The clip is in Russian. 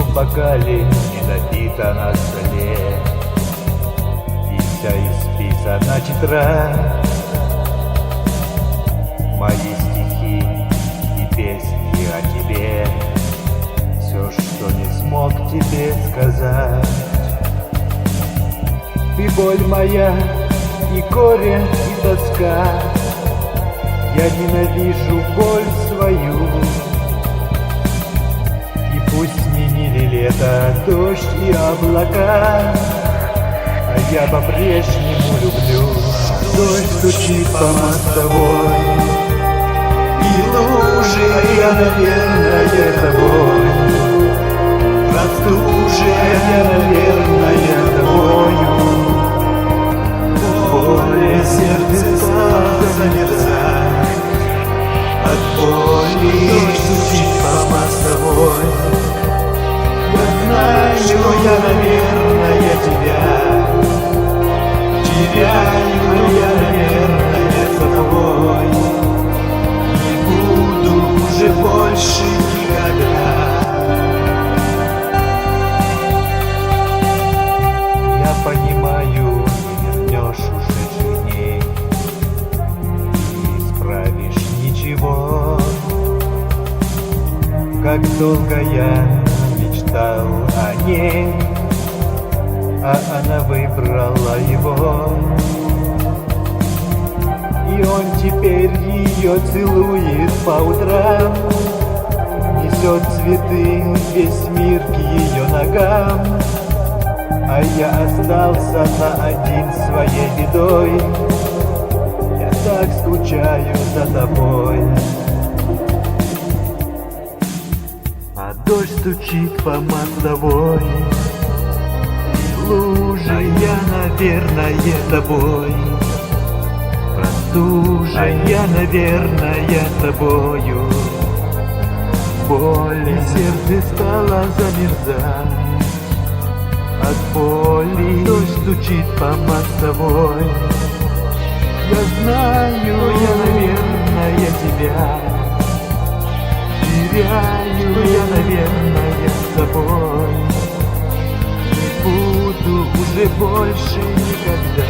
в бокале не допито на столе, и вся исписана тетрадь. Мои стихи и песни о тебе, все, что не смог тебе сказать. Ты боль моя, и горе, и тоска. Я ненавижу боль свою. И пусть сменили лето, дождь и облака, а я по-прежнему люблю. Дождь стучит по мостовой, и лужи, я, наверное, тобой. Простуженная, наверное, тобою. Более сердце стало замерзать от боли. Дождь стучит по мостовой. Я знаю, я, наверное, тебя теряю, я, наверное, с тобой. Не буду уже больше никогда. Я понимаю, не вернешь ушедших дней, не исправишь ничего. Как долго я мечтал о ней, а она выбрала его. И он теперь ее целует по утрам, несет цветы весь мир к ее ногам. А я остался на один своей бедой. Я так скучаю за тобой. А дождь стучит по мостовой, и лужи, а я, наверное, тобой. Простужа, я, наверное, тобою. Боль и сердце стало замерзать от боли. Дождь стучит по мостовой. Я знаю, я, наверное, тебя теряю, я, наверное, с тобой. Не буду уже больше никогда.